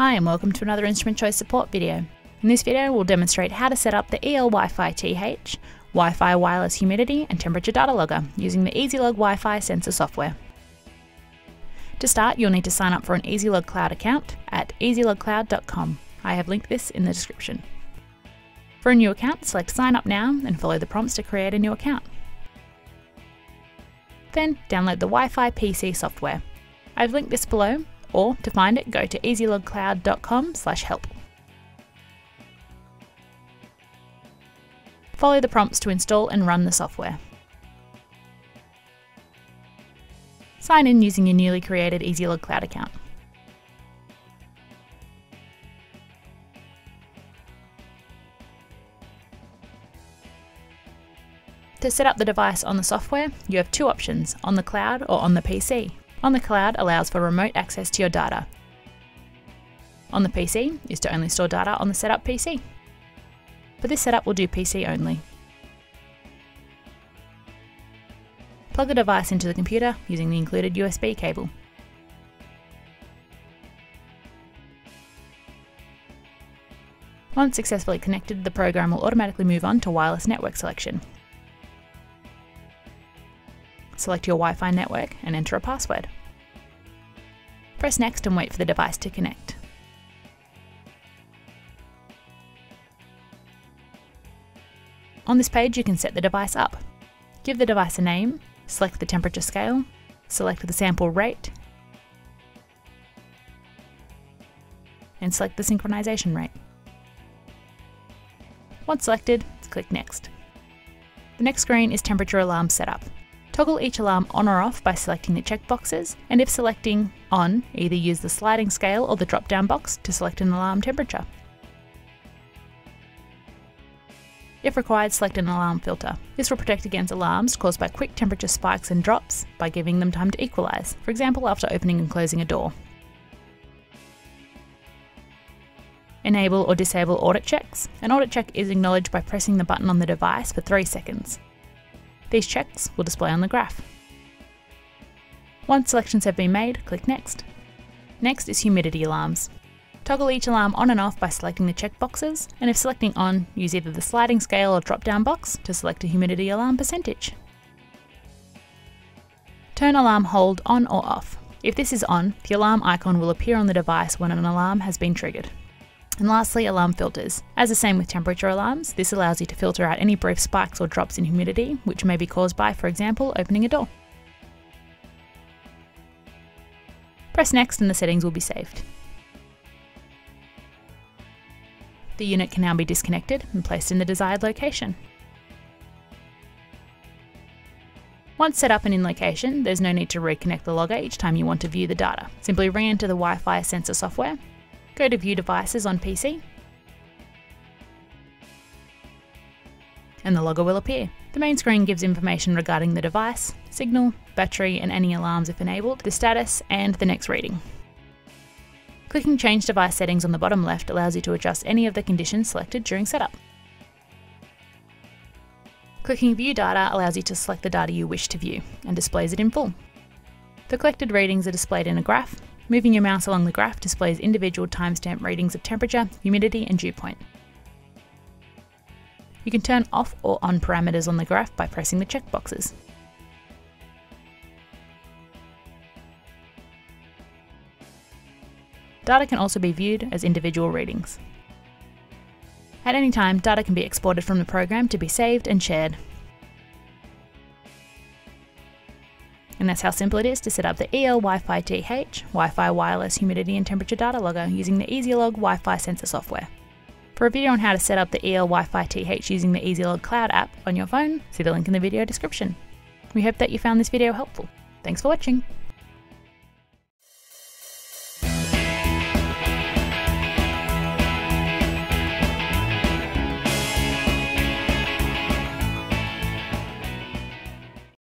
Hi and welcome to another Instrument Choice Support video. In this video we'll demonstrate how to set up the EL-WIFI-TH Wi-Fi wireless humidity and temperature data logger using the EasyLog WiFi Sensor Software. To start, you'll need to sign up for an EasyLog Cloud account at easylogcloud.com. I have linked this in the description. For a new account, select Sign Up Now and follow the prompts to create a new account. Then download the Wi-Fi PC software. I've linked this below, or to find it, go to easylogcloud.com/help. Follow the prompts to install and run the software. Sign in using your newly created EasyLog Cloud account. To set up the device on the software, you have two options, on the cloud or on the PC. On the cloud allows for remote access to your data. On the PC is to only store data on the setup PC. For this setup, we'll do PC only. Plug the device into the computer using the included USB cable. Once successfully connected, the program will automatically move on to wireless network selection. Select your Wi-Fi network and enter a password. Press Next and wait for the device to connect. On this page you can set the device up. Give the device a name, select the temperature scale, select the sample rate, and select the synchronization rate. Once selected, click Next. The next screen is temperature alarm setup. Toggle each alarm on or off by selecting the checkboxes, and if selecting on, either use the sliding scale or the drop-down box to select an alarm temperature. If required, select an alarm filter. This will protect against alarms caused by quick temperature spikes and drops by giving them time to equalize, for example after opening and closing a door. Enable or disable audit checks. An audit check is acknowledged by pressing the button on the device for 3 seconds. These checks will display on the graph. Once selections have been made, click Next. Next is humidity alarms. Toggle each alarm on and off by selecting the checkboxes, and if selecting on, use either the sliding scale or drop-down box to select a humidity alarm percentage. Turn alarm hold on or off. If this is on, the alarm icon will appear on the device when an alarm has been triggered. And lastly, alarm filters. As the same with temperature alarms, this allows you to filter out any brief spikes or drops in humidity, which may be caused by, for example, opening a door. Press Next and the settings will be saved. The unit can now be disconnected and placed in the desired location. Once set up and in location, there's no need to reconnect the logger each time you want to view the data. Simply re-enter the Wi-Fi sensor software, go to View Devices on PC, and the logger will appear. The main screen gives information regarding the device, signal, battery and any alarms if enabled, the status and the next reading. Clicking Change Device Settings on the bottom left allows you to adjust any of the conditions selected during setup. Clicking View Data allows you to select the data you wish to view and displays it in full. The collected readings are displayed in a graph. Moving your mouse along the graph displays individual timestamp readings of temperature, humidity and dew point. You can turn off or on parameters on the graph by pressing the checkboxes. Data can also be viewed as individual readings. At any time, data can be exported from the program to be saved and shared. And that's how simple it is to set up the EL-WIFI-TH Wi-Fi wireless humidity and temperature data logger using the EasyLog WiFi Sensor Software. For a video on how to set up the EL-WIFI-TH using the EasyLog Cloud app on your phone, see the link in the video description. We hope that you found this video helpful. Thanks for watching.